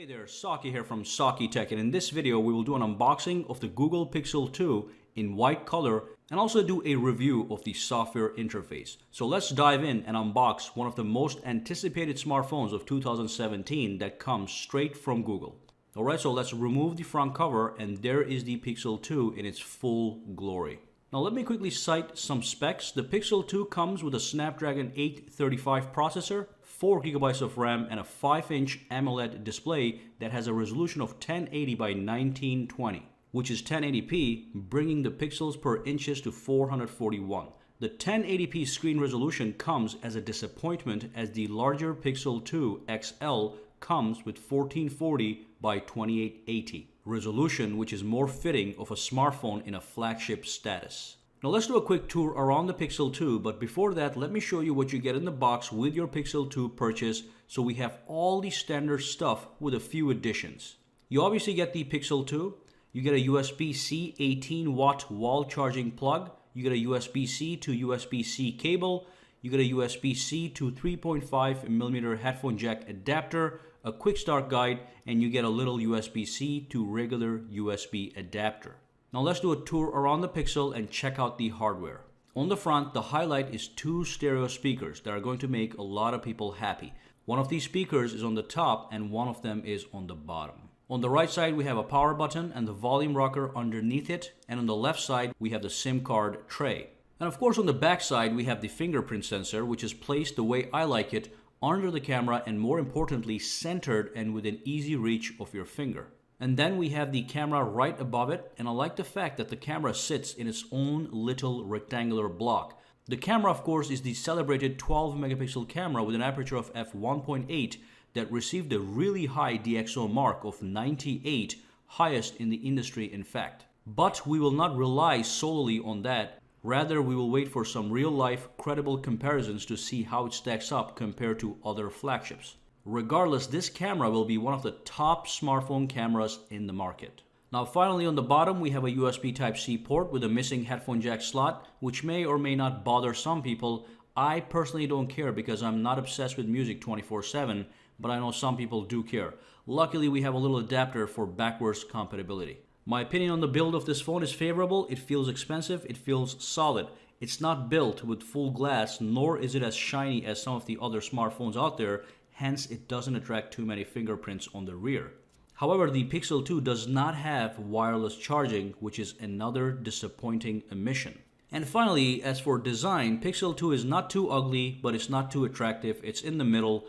Hey there, Saki here from Saki Tech, and in this video we will do an unboxing of the Google Pixel 2 in white color and also do a review of the software interface. So let's dive in and unbox one of the most anticipated smartphones of 2017 that comes straight from Google. Alright, so let's remove the front cover, and there is the Pixel 2 in its full glory. Now let me quickly cite some specs. The Pixel 2 comes with a Snapdragon 835 processor, 4GB of RAM, and a 5-inch AMOLED display that has a resolution of 1080 by 1920, which is 1080p, bringing the pixels per inches to 441. The 1080p screen resolution comes as a disappointment, as the larger Pixel 2 XL comes with 1440 by 2880 resolution, which is more fitting of a smartphone in a flagship status. Now let's do a quick tour around the Pixel 2, but before that let me show you what you get in the box with your Pixel 2 purchase. So we have all the standard stuff with a few additions. You obviously get the Pixel 2, you get a USB-C 18-watt wall charging plug, you get a USB-C to USB-C cable, you get a USB-C to 3.5mm headphone jack adapter, a quick start guide, and you get a little USB-C to regular USB adapter. Now let's do a tour around the Pixel and check out the hardware. On the front, the highlight is two stereo speakers that are going to make a lot of people happy. One of these speakers is on the top and one of them is on the bottom. On the right side, we have a power button and the volume rocker underneath it, and on the left side, we have the SIM card tray. And of course, on the back side, we have the fingerprint sensor, which is placed the way I like it, under the camera, and more importantly, centered and within easy reach of your finger. And then we have the camera right above it, and I like the fact that the camera sits in its own little rectangular block. The camera, of course, is the celebrated 12 megapixel camera with an aperture of f1.8 that received a really high DxO mark of 98, highest in the industry in fact. But we will not rely solely on that. Rather, we will wait for some real-life, credible comparisons to see how it stacks up compared to other flagships. Regardless, this camera will be one of the top smartphone cameras in the market. Now finally, on the bottom, we have a USB Type-C port with a missing headphone jack slot, which may or may not bother some people. I personally don't care because I'm not obsessed with music 24/7, but I know some people do care. Luckily, we have a little adapter for backwards compatibility. My opinion on the build of this phone is favorable. It feels expensive, it feels solid. It's not built with full glass, nor is it as shiny as some of the other smartphones out there, hence it doesn't attract too many fingerprints on the rear. However, the Pixel 2 does not have wireless charging, which is another disappointing omission. And finally, as for design, Pixel 2 is not too ugly, but it's not too attractive. It's in the middle.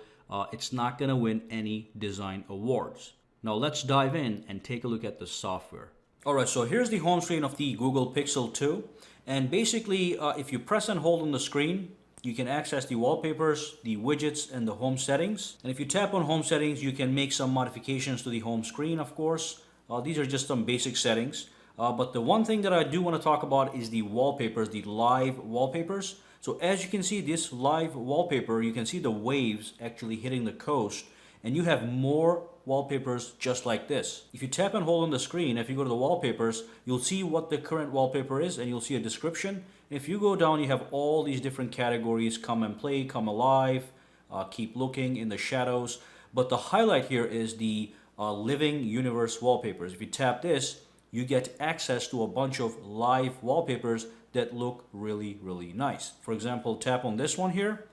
It's not gonna win any design awards. Now let's dive in and take a look at the software. Alright, so here's the home screen of the Google Pixel 2. And basically, if you press and hold on the screen, you can access the wallpapers, the widgets, and the home settings. And if you tap on home settings, you can make some modifications to the home screen, of course. These are just some basic settings. But the one thing that I do want to talk about is the wallpapers, the live wallpapers. So as you can see, this live wallpaper, you can see the waves actually hitting the coast. And you have more wallpapers just like this. If you tap and hold on the screen, if you go to the wallpapers, you'll see what the current wallpaper is, and you'll see a description. If you go down, you have all these different categories: come and play, come alive, keep looking, in the shadows. But the highlight here is the living universe wallpapers. If you tap this, you get access to a bunch of live wallpapers that look really, really nice. For example, tap on this one here.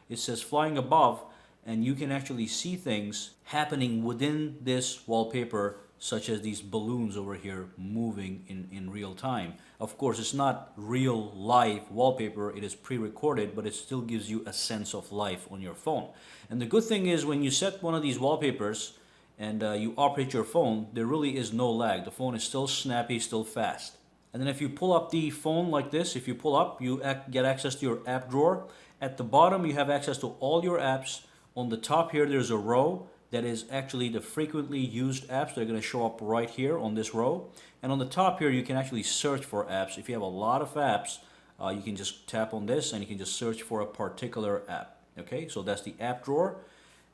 It says flying above, and you can actually see things happening within this wallpaper, such as these balloons over here moving in real time. Of course, it's not real live wallpaper, it is pre-recorded, but it still gives you a sense of life on your phone. And the good thing is, when you set one of these wallpapers and you operate your phone, there really is no lag. The phone is still snappy, still fast. And then if you pull up the phone like this, if you pull up, you get access to your app drawer. At the bottom, you have access to all your apps. On the top here, there's a row that is actually the frequently used apps. They're going to show up right here on this row. And on the top here, you can actually search for apps. If you have a lot of apps, you can just tap on this and you can just search for a particular app. Okay, so that's the app drawer.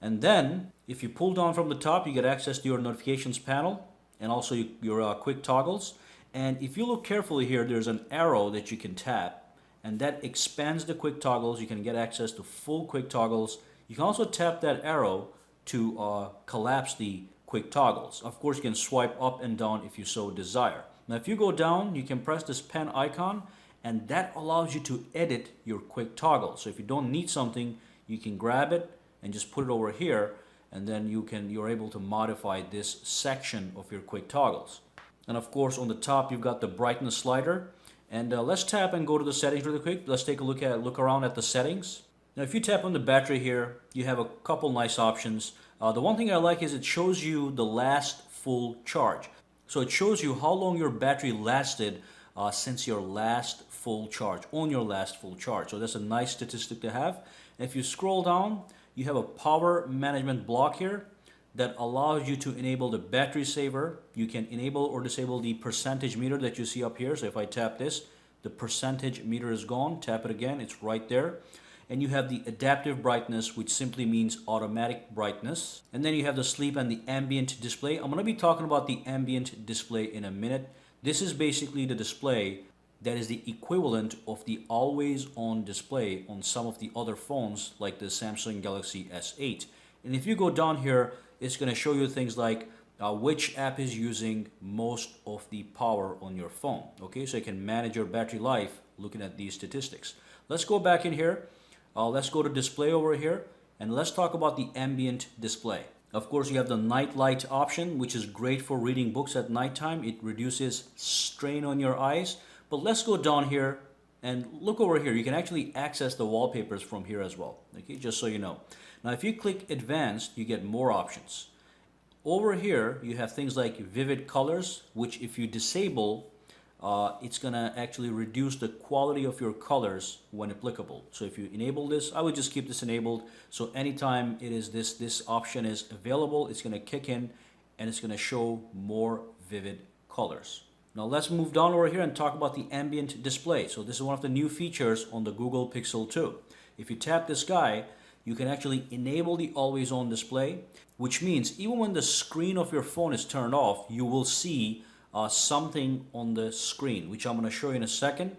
And then if you pull down from the top, you get access to your notifications panel and also your quick toggles. And if you look carefully here, there's an arrow that you can tap, and that expands the quick toggles. You can get access to full quick toggles. You can also tap that arrow to collapse the quick toggles. Of course, you can swipe up and down if you so desire. Now, if you go down, you can press this pen icon, and that allows you to edit your quick toggle. So if you don't need something, you can grab it and just put it over here, and then you're able to modify this section of your quick toggles. And of course, on the top, you've got the brightness slider. And let's tap and go to the settings really quick. Let's take a look around at the settings. Now, if you tap on the battery here, you have a couple nice options. The one thing I like is it shows you the last full charge. So it shows you how long your battery lasted since your last full charge, on your last full charge. So that's a nice statistic to have. And if you scroll down, you have a power management block here that allows you to enable the battery saver. You can enable or disable the percentage meter that you see up here. So if I tap this, the percentage meter is gone. Tap it again, it's right there. And you have the adaptive brightness, which simply means automatic brightness. And then you have the sleep and the ambient display. I'm going to be talking about the ambient display in a minute. This is basically the display that is the equivalent of the always on display on some of the other phones like the Samsung Galaxy S8. And if you go down here, it's going to show you things like which app is using most of the power on your phone. Okay, so you can manage your battery life looking at these statistics. Let's go back in here. Let's go to display over here, and let's talk about the ambient display. Of course, you have the night light option, which is great for reading books at nighttime. It reduces strain on your eyes. But let's go down here and look over here. You can actually access the wallpapers from here as well. Okay, just so you know. Now, if you click advanced, you get more options. Over here, you have things like vivid colors, which if you disable, it's going to actually reduce the quality of your colors when applicable. So if you enable this, I would just keep this enabled. So anytime it is this option is available, it's going to kick in and it's going to show more vivid colors. Now let's move down over here and talk about the ambient display. So this is one of the new features on the Google Pixel 2. If you tap this guy, you can actually enable the always on display, which means even when the screen of your phone is turned off, you will see something on the screen, which I'm going to show you in a second.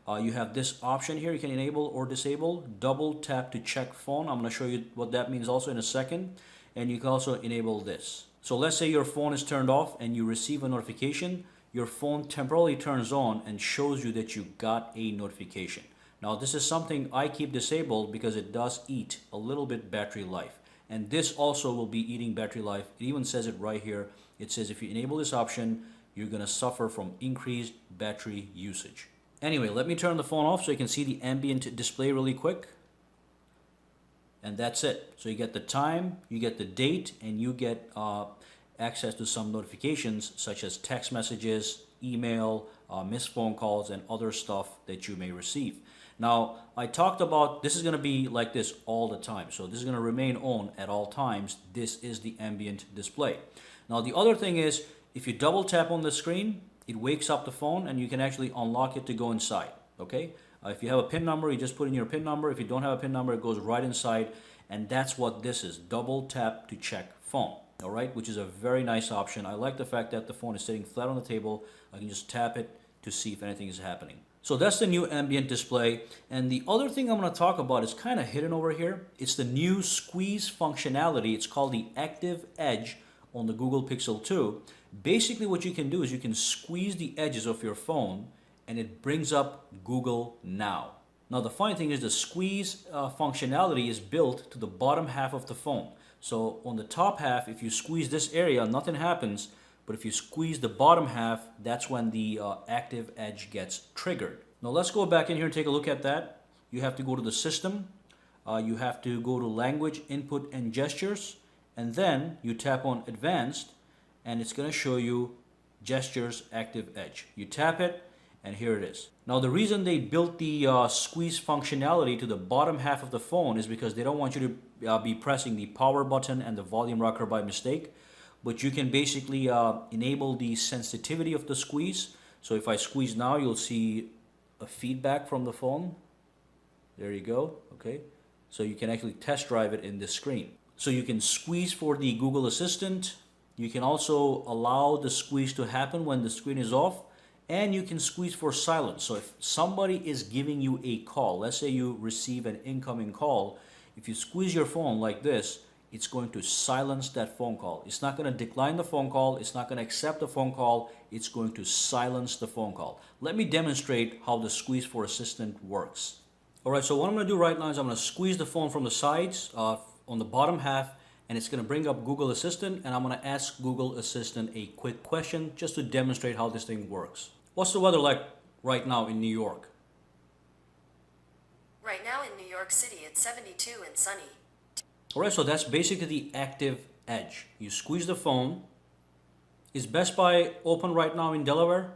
You have this option here. You can enable or disable. Double tap to check phone. I'm going to show you what that means also in a second. And you can also enable this. So let's say your phone is turned off and you receive a notification. Your phone temporarily turns on and shows you that you got a notification. Now this is something I keep disabled because it does eat a little bit battery life. And this also will be eating battery life. It even says it right here. It says if you enable this option, you're going to suffer from increased battery usage. Anyway, let me turn the phone off so you can see the ambient display really quick. And that's it. So you get the time, you get the date, and you get access to some notifications such as text messages, email, missed phone calls, and other stuff that you may receive. Now, I talked about this is going to be like this all the time. So this is going to remain on at all times. This is the ambient display. Now, the other thing is, if you double tap on the screen, it wakes up the phone and you can actually unlock it to go inside. Okay? If you have a PIN number, you just put in your PIN number. If you don't have a PIN number, it goes right inside. And that's what this is. Double tap to check phone. All right? Which is a very nice option. I like the fact that the phone is sitting flat on the table. I can just tap it to see if anything is happening. So that's the new ambient display. And the other thing I'm going to talk about is kind of hidden over here. It's the new squeeze functionality. It's called the Active Edge on the Google Pixel 2. Basically what you can do is you can squeeze the edges of your phone and it brings up Google Now. Now the funny thing is the squeeze functionality is built to the bottom half of the phone. So on the top half, if you squeeze this area, nothing happens. But if you squeeze the bottom half, that's when the Active Edge gets triggered. Now let's go back in here and take a look at that. You have to go to the system. You have to go to language, input, and gestures. And then you tap on advanced and it's going to show you gestures Active Edge. You tap it and here it is. Now the reason they built the squeeze functionality to the bottom half of the phone is because they don't want you to be pressing the power button and the volume rocker by mistake. But you can basically enable the sensitivity of the squeeze. So if I squeeze now, you'll see a feedback from the phone. There you go. Okay. So you can actually test drive it in this screen. So you can squeeze for the Google Assistant. You can also allow the squeeze to happen when the screen is off. And you can squeeze for silence. So if somebody is giving you a call, let's say you receive an incoming call, if you squeeze your phone like this, it's going to silence that phone call. It's not going to decline the phone call. It's not going to accept the phone call. It's going to silence the phone call. Let me demonstrate how the squeeze for assistant works. All right, so what I'm going to do right now is I'm going to squeeze the phone from the sides on the bottom half, and it's going to bring up Google Assistant, and I'm going to ask Google Assistant a quick question just to demonstrate how this thing works. What's the weather like right now in New York? Right now in New York City, it's 72 and sunny. Alright, so that's basically the active edge. You squeeze the phone. Is Best Buy open right now in Delaware?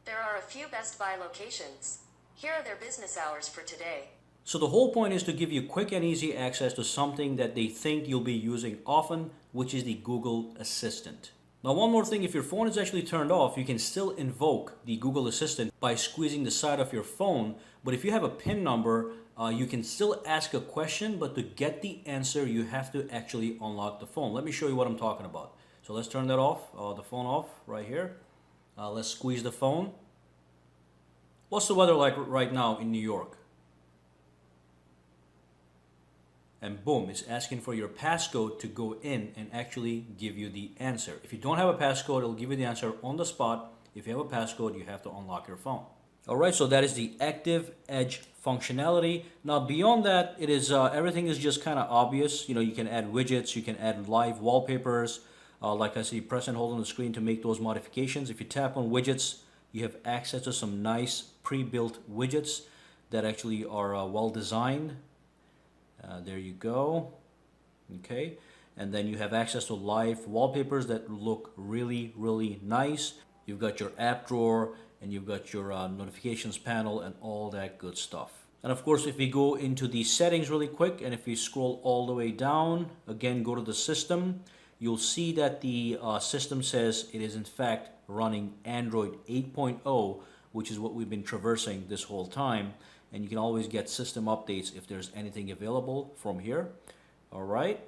There are a few Best Buy locations. Here are their business hours for today. So the whole point is to give you quick and easy access to something that they think you'll be using often, which is the Google Assistant. Now, one more thing, if your phone is actually turned off, you can still invoke the Google Assistant by squeezing the side of your phone. But if you have a PIN number, you can still ask a question, but to get the answer, you have to actually unlock the phone. Let me show you what I'm talking about. So let's turn that off, the phone off right here. Let's squeeze the phone. What's the weather like right now in New York? And boom, it's asking for your passcode to go in and actually give you the answer. If you don't have a passcode, it'll give you the answer on the spot. If you have a passcode, you have to unlock your phone. All right, so that is the active edge functionality. Now beyond that, it is everything is just kind of obvious. You know, you can add widgets, you can add live wallpapers. Like I said, press and hold on the screen to make those modifications. If you tap on widgets, you have access to some nice pre-built widgets that actually are well designed. There you go. Okay, and then you have access to live wallpapers that look really, really nice. You've got your app drawer, and you've got your notifications panel and all that good stuff. And of course, if we go into the settings really quick, and if we scroll all the way down, again, go to the system, you'll see that the system says it is in fact running Android 8.0, which is what we've been traversing this whole time. And you can always get system updates if there's anything available from here. All right.